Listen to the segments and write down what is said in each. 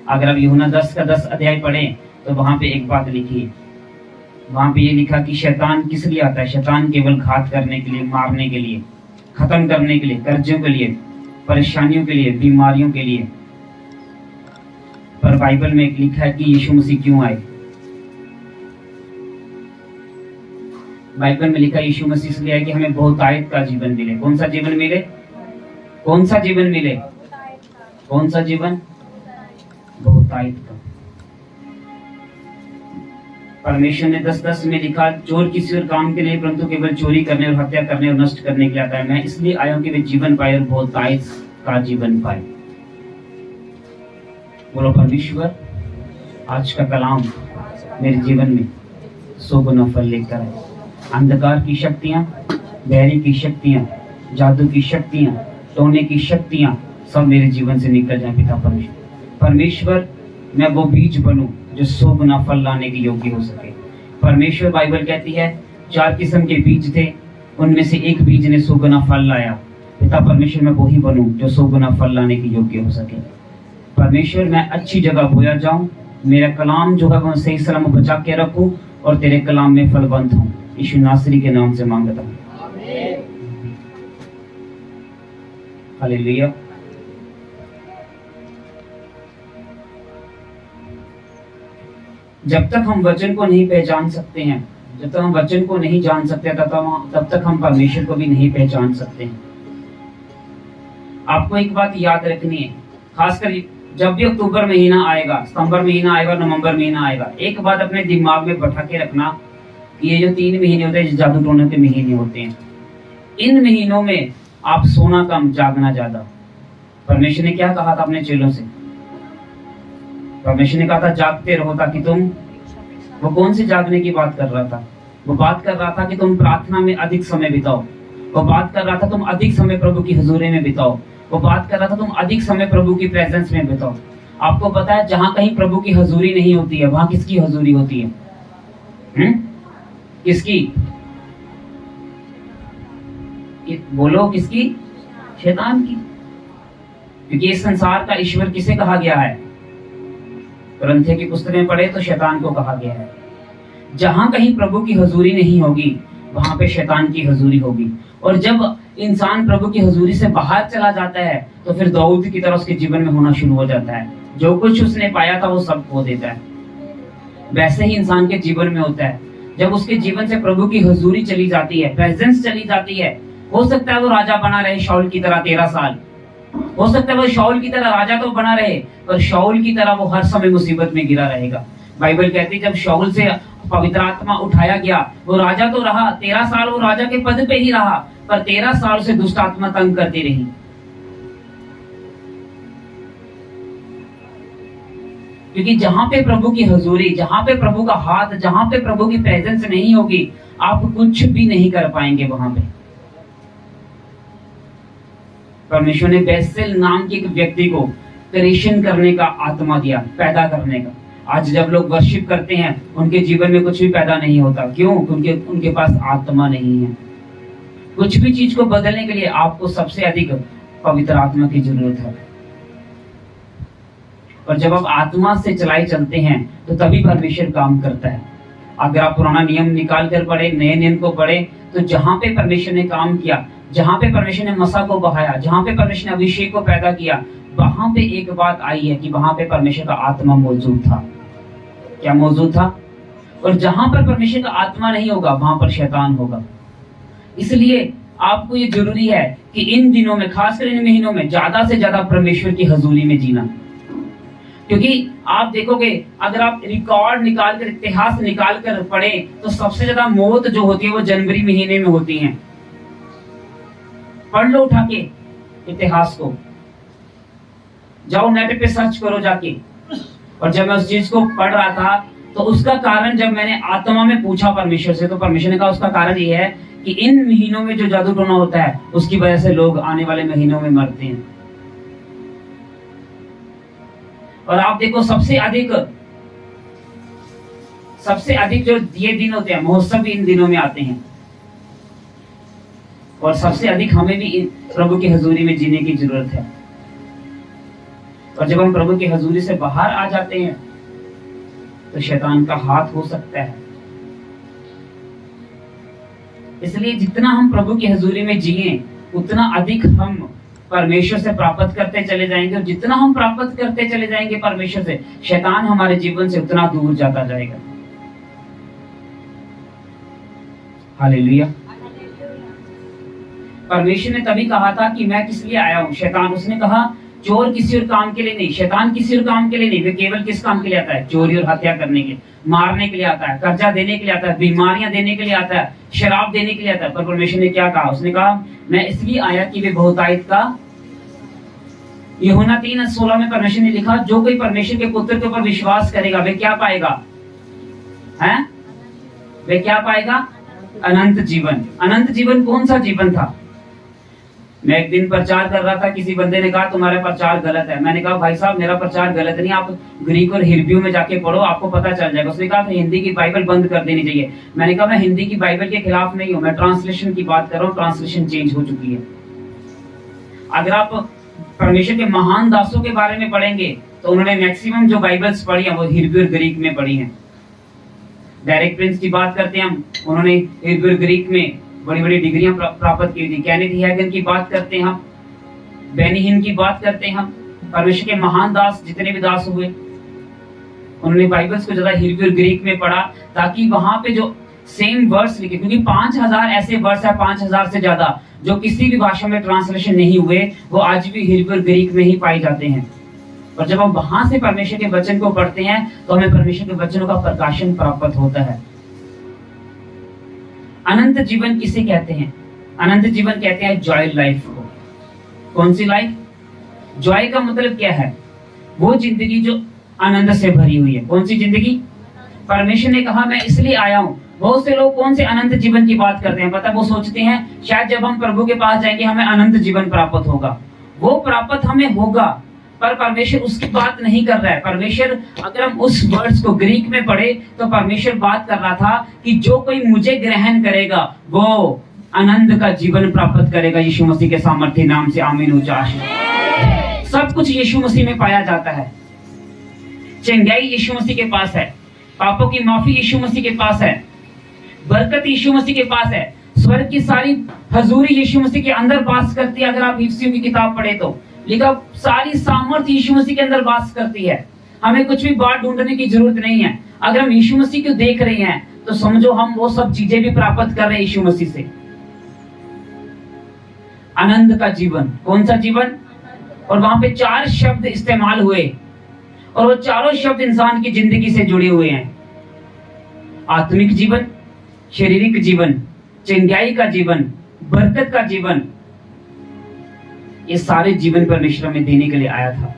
अगर आप यूहन्ना 10 का 10 अध्याय पढ़ें तो वहां पे एक बात लिखी है, वहां पे ये लिखा कि शैतान किस लिए आता है? शैतान केवल घात करने के लिए, मारने के लिए, खत्म करने के लिए, कर्जों के लिए, परेशानियों के लिए, बीमारियों के लिए। पर बाइबल में एक लिखा है कि यीशु मसीह क्यों आए। बाइबल में लिखा यीशु मसीह इसलिए आए कि हमें बहुतायत का जीवन मिले। कौन सा जीवन मिले? कौन सा जीवन मिले? कौन सा जीवन? बहुतायत का। परमेश्वर ने 10:10 में लिखा, चोर किसी और काम के लिए परंतु केवल चोरी करने और हत्या करने और नष्ट करने के लिए आता है। मैं इसलिए आया हूं कि वे जीवन पाए और बहुतायत का जीवन पाए। बोलो परमेश्वर, आज का कलाम मेरे जीवन में 100 गुना फल लेकर आए। अंधकार की शक्तियां, बहरी की शक्तियां, जादू की शक्तियां, टोने की शक्तियां सब मेरे जीवन से निकल जाए। पिता परमेश्वर, मैं वो बीज बनूं जो 100 गुना फल लाने के योग्य हो सके। परमेश्वर, बाइबल कहती है 4 किस्म के बीज थे, उनमें से एक बीज ने 100 गुना फल लाया। पिता परमेश्वर, मैं वही बनूं जो 100 गुना फल लाने के योग्य हो सके। परमेश्वर, मैं अच्छी जगह बोया जाऊं, मेरा कलाम जो है वो सही सलामत बचा के रखूं और तेरे कलाम में फलवंत हूं। यीशु नासरी के नाम से मांगता हूं, हालेलुया। जब तक हम वचन को नहीं पहचान सकते हैं, जब तक हम वचन को नहीं जान सकते, तब तक हम परमेश्वर को भी नहीं पहचान सकते हैं। आपको एक बात याद रखनी है, खासकर जब भी अक्टूबर महीना आएगा, सितंबर महीना आएगा, नवंबर महीना आएगा, एक बात अपने दिमाग में बैठा के रखना, ये जो 3 महीने होते हैं, जादू टोने के महीने होते हैं, इन महीनों में आप सोना कम, जागना ज्यादा। परमेश्वर ने क्या कहा था अपने चेलों से? परमेश्वर ने कहा था जागते रहो ताकि तुम, वो कौन सी जागने की बात कर रहा था? वो बात कर रहा था कि तुम प्रार्थना में अधिक समय बिताओ। वो बात कर रहा था तुम अधिक समय प्रभु की हुजूरी में बिताओ। वो बात कर रहा था तुम अधिक समय प्रभु की प्रेजेंस में बिताओ। आपको पता है जहां कहीं प्रभु की हुजूरी नहीं होती है, वहां किसकी हुजूरी होती है? किसकी? बोलो किसकी? शैतान की। क्योंकि इस संसार का ईश्वर किसे कहा गया है? ग्रंथों की पुस्तक में पढ़े तो शैतान को कहा गया है। जहां कहीं प्रभु की हुजूरी नहीं होगी, वहां पे शैतान की हुजूरी होगी। और जब इंसान प्रभु की हुजूरी से बाहर चला जाता है तो फिर दाऊद की तरह उसके जीवन में होना शुरू हो जाता है। जो कुछ उसने पाया था वो सब खो देता है। वैसे ही इंसान के जीवन में होता है, जब उसके जीवन से प्रभु की हुजूरी चली जाती है, प्रेजेंस चली जाती है, हो सकता है वो राजा बना रहे शाऊल की तरह 13 साल, हो सकता है वो शाऊल की तरह राजा तो बना रहे, पर शाऊल की तरह वो हर समय मुसीबत में गिरा रहेगा। बाइबल कहती है जब शाऊल से पवित्र आत्मा उठाया गया, वो राजा तो रहा, 13 साल वो राजा के पद पे ही रहा, पर 13 साल से दुष्ट आत्मा तंग करती रही। क्योंकि जहां पे प्रभु की हुजूरी, जहां पे प्रभु का हाथ, जहां पे प्रभु की प्रेजेंस नहीं होगी, आप कुछ भी नहीं कर पाएंगे वहां पे। परमेश्वर ने बेसेल नाम के एक व्यक्ति को क्रिएशन करने का आत्मा दिया, पैदा करने का। आज जब लोग वर्शिप करते हैं, उनके जीवन में कुछ भी पैदा नहीं होता। क्यों? क्योंकि उनके पास आत्मा नहीं है। कुछ भी चीज को बदलने के लिए आपको सबसे अधिक पवित्र आत्मा की जरूरत है। और जब आप आत्मा से चलाए चलते हैं तो तभी परमेश्वर काम करता है। अगर आप पुराना नियम निकाल कर पढ़े, नए नियम को पढ़े, तो जहां पे परमेश्वर ने काम किया, जहां पे परमेश्वर ने मसा को बहाया, जहां पे परमेश्वर ने अभिषेक को पैदा किया, वहां पे एक बात आई है कि वहां पे परमेश्वर का आत्मा मौजूद था। क्या मौजूद था? और जहां पर परमेश्वर का आत्मा नहीं होगा, वहां पर शैतान होगा। इसलिए आपको ये जरूरी है कि इन दिनों में, खासकर इन महीनों में, ज्यादा से ज्यादा परमेश्वर की हुजूरी में जीना। क्योंकि आप देखोगे, अगर आप रिकॉर्ड निकाल कर, इतिहास निकाल कर पढ़े, तो सबसे ज्यादा मौत जो होती है वो जनवरी महीने में होती है। पढ़ लो उठा के इतिहास को, जाओ नेट पे सर्च करो जाके। और जब मैं उस चीज को पढ़ रहा था तो उसका कारण जब मैंने आत्मा में पूछा परमेश्वर से, तो परमेश्वर ने कहा उसका कारण ये है कि इन महीनों में जो जादू टोना होता है, उसकी वजह से लोग आने वाले महीनों में मरते हैं। और आप देखो सबसे अधिक जो ये दिन होते हैं, महोत्सव भी इन दिनों में आते हैं। और सबसे अधिक हमें भी प्रभु की हुजूरी में जीने की जरूरत है। और जब हम प्रभु की हजूरी से बाहर आ जाते हैं तो शैतान का हाथ हो सकता है। इसलिए जितना हम प्रभु की हजूरी में जिए उतना अधिक हम परमेश्वर से प्राप्त करते चले जाएंगे, और जितना हम प्राप्त करते चले जाएंगे परमेश्वर से, शैतान हमारे जीवन से उतना दूर जाता जाएगा। हालेलुया। परमेश्वर ने तभी कहा था कि मैं किस लिए आया हूं। शैतान उसने कहा चोर किसी और काम के लिए नहीं, शैतान किसी और काम के लिए नहीं, वे केवल किस काम के लिए आता है? चोरी और हत्या करने के लिए, मारने के लिए आता है, कर्जा देने के लिए आता है, बीमारियां देने के लिए आता है, शराब देने के लिए आता है। पर परमेश्वर ने क्या कहा? उसने कहा मैं इसलिए आया कि वे बहुतायत का, यूहन्ना 3:16 में परमेश्वर ने लिखा जो कोई परमेश्वर के पुत्र के ऊपर विश्वास करेगा वे क्या पाएगा? हैं? वे क्या पाएगा? अनंत जीवन। अनंत जीवन कौन सा जीवन था? मैं एक दिन प्रचार कर रहा था, किसी बंदे ने कहा तुम्हारा प्रचार गलत है। मैंने कहा भाई साहब मेरा प्रचार गलत नहीं, आप ग्रीक और हिब्रू में जाके पढ़ो, आपको पता चल जाएगा। उसने कहा हिंदी की बाइबल बंद कर देनी चाहिए। मैंने कहा मैं हिंदी की बाइबल के खिलाफ नहीं हूं, मैं ट्रांसलेशन की बात कर रहा हूँ। ट्रांसलेशन चेंज हो चुकी है। अगर आप परमेश्वर के महान दासों के बारे में पढ़ेंगे तो उन्होंने मैक्सिमम जो बाइबल्स पढ़ी है वो हिब्रू और ग्रीक में पढ़ी है। डायरेक्ट प्रिंस की बात करते हैं हम, उन्होंने हिब्रू और ग्रीक में बड़ी बड़ी डिग्रियां प्राप्त की थी। केनेथ हैगन की बात करते हैं हम, बेनी हिन की बात करते हैं हम, परमेश्वर के महान दास जितने भी दास हुए उन्होंने बाइबल्स को ज्यादा हिब्रू और ग्रीक में पढ़ा, ताकि वहां पे जो सेम वर्ड्स लिखे, क्योंकि 5000 ऐसे वर्ड्स है, 5000 से ज्यादा जो किसी भी भाषा में ट्रांसलेशन नहीं हुए, वो आज भी हिब्रू और ग्रीक में ही पाए जाते हैं। और जब हम वहां से परमेश्वर के वचन को पढ़ते हैं तो हमें परमेश्वर के वचनों का प्रकाशन प्राप्त होता है। अनंत जीवन किसे कहते हैं? अनंत जीवन कहते हैं जॉय लाइफ को। कौन सी लाइफ? जॉय का मतलब क्या है? वो जिंदगी जो आनंद से भरी हुई है। कौन सी जिंदगी? परमेश्वर ने कहा मैं इसलिए आया हूं। बहुत से लोग कौन से अनंत जीवन की बात करते हैं पता? वो सोचते हैं शायद जब हम प्रभु के पास जाएंगे हमें अनंत जीवन प्राप्त होगा। वो प्राप्त हमें होगा, पर परमेश्वर उसकी बात नहीं कर रहा है। परमेश्वर, अगर हम उस वर्ड्स को ग्रीक में पढ़े तो परमेश्वर बात कर रहा था कि जो कोई मुझे ग्रहण करेगा वो अनंत का जीवन प्राप्त करेगा। यीशु मसीह के सामर्थ्य नाम से आमीन उच्चाश। सब कुछ यीशु मसीह में पाया जाता है। चंगाई यीशु मसीह के पास है, पापों की माफी यीशु मसीह के पास है, बरकत यीशु मसीह के पास है, स्वर्ग की सारी हजूरी यीशु मसीह के अंदर वास करती है। अगर आप इफिसियों की किताब पढ़े तो लिखा सारी सामर्थ यीशु मसीह के अंदर वास करती है। हमें कुछ भी बात ढूंढने की जरूरत नहीं है। अगर हम यीशु मसीह को देख रहे हैं तो समझो हम वो सब चीजें भी प्राप्त कर रहे हैं यीशु मसीह से। आनंद का जीवन, कौन सा जीवन? और वहां पे 4 शब्द इस्तेमाल हुए और वो चारों शब्द इंसान की जिंदगी से जुड़े हुए हैं। आत्मिक जीवन, शारीरिक जीवन, चंगाई का जीवन, बरकत का जीवन। ये सारे जीवन परमेश्वर में देने के लिए आया था।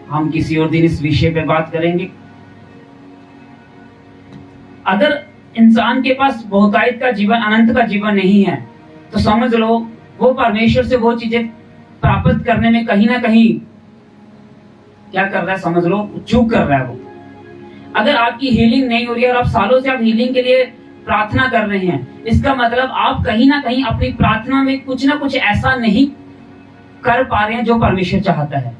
हम किसी और दिन इस विषय पे बात करेंगे। अगर इंसान के पास बहुतायत का जीवन, अनंत का जीवन नहीं है तो समझ लो वो परमेश्वर से वो चीजें प्राप्त करने में कहीं ना कहीं क्या कर रहा है? समझ लो चूक कर रहा है वो। अगर आपकी हीलिंग नहीं हो रही है और आप सालों से आप हीलिंग के लिए प्रार्थना कर रहे हैं, इसका मतलब आप कहीं ना कहीं अपनी प्रार्थना में कुछ ना कुछ ऐसा नहीं कर पा रहे हैं जो परमेश्वर चाहता है।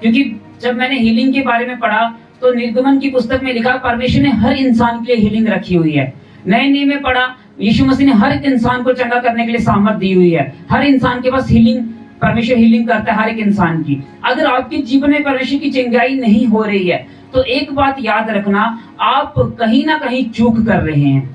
क्योंकि जब मैंने हीलिंग के बारे में पढ़ा तो निर्गमन की पुस्तक में लिखा परमेश्वर ने हर इंसान के लिए हीलिंग रखी हुई है। नए नियम में पढ़ा यीशु मसीह ने हर एक इंसान को चंगा करने के लिए सामर्थ दी हुई है। हर इंसान के पास हीलिंग, परमेश्वर हीलिंग करता है हर एक इंसान की। अगर आपके जीवन में परमेश्वर की चंगाई नहीं हो रही है तो एक बात याद रखना, आप कहीं ना कहीं चूक कर रहे हैं।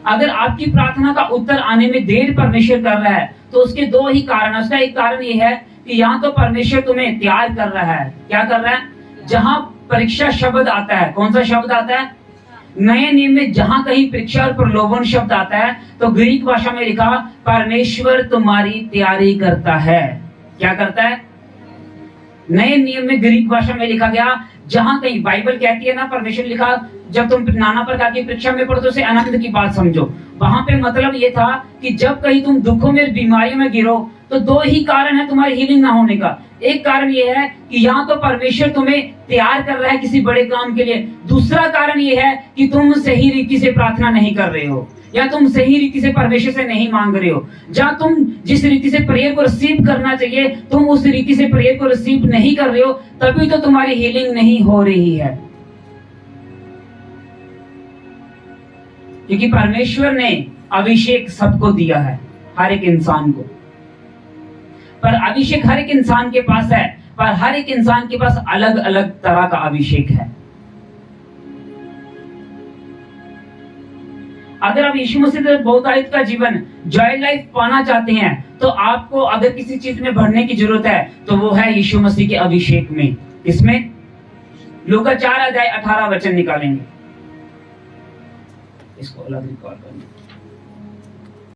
अगर आपकी प्रार्थना का उत्तर आने में देर परमेश्वर कर रहा है तो उसके 2 ही कारण है। उसका एक कारण ये है कि यहाँ तो परमेश्वर तुम्हें तैयार कर रहा है। क्या कर रहा है? जहां परीक्षा शब्द आता है, कौन सा शब्द आता है? नए नियम में जहां कहीं परीक्षा और प्रलोभन शब्द आता है तो ग्रीक भाषा में लिखा परमेश्वर तुम्हारी तैयारी करता है। क्या करता है? नए नियम में ग्रीक भाषा में लिखा गया, जहां कहीं बाइबल कहती है ना, परमेश्वर लिखा जब तुम नाना प्रकार की परीक्षा में पढ़ो तो उसे आनंद की बात समझो। वहां पे मतलब ये था कि जब कहीं तुम दुखों में, बीमारियों में गिरो तो 2 ही कारण है तुम्हारी हीलिंग ना होने का। एक कारण ये है कि यहाँ तो परमेश्वर तुम्हें तैयार कर रहा है किसी बड़े काम के लिए। दूसरा कारण ये है कि तुम सही रीति से प्रार्थना नहीं कर रहे हो। या तुम सही रीति से परमेश्वर से नहीं मांग रहे हो, या तुम जिस रीति से प्रेयर को रिसीव करना चाहिए तुम उस रीति से प्रेयर को रिसीव नहीं कर रहे हो, तभी तो तुम्हारी हीलिंग नहीं हो रही है। क्योंकि परमेश्वर ने अभिषेक सबको दिया है, हर एक इंसान को, पर अभिषेक हर एक इंसान के पास है, पर हर एक इंसान के पास अलग अलग तरह का अभिषेक है। अगर आप यीशु मसीह से बहुतायत का जीवन, जॉय लाइफ पाना चाहते हैं, तो आपको अगर किसी चीज में बढ़ने की जरूरत है तो वो है यीशु मसीह के अभिषेक में। इसमें लूका 4 अध्याय 18 वचन निकालेंगे, इसको अलग रिकॉर्ड करेंगे।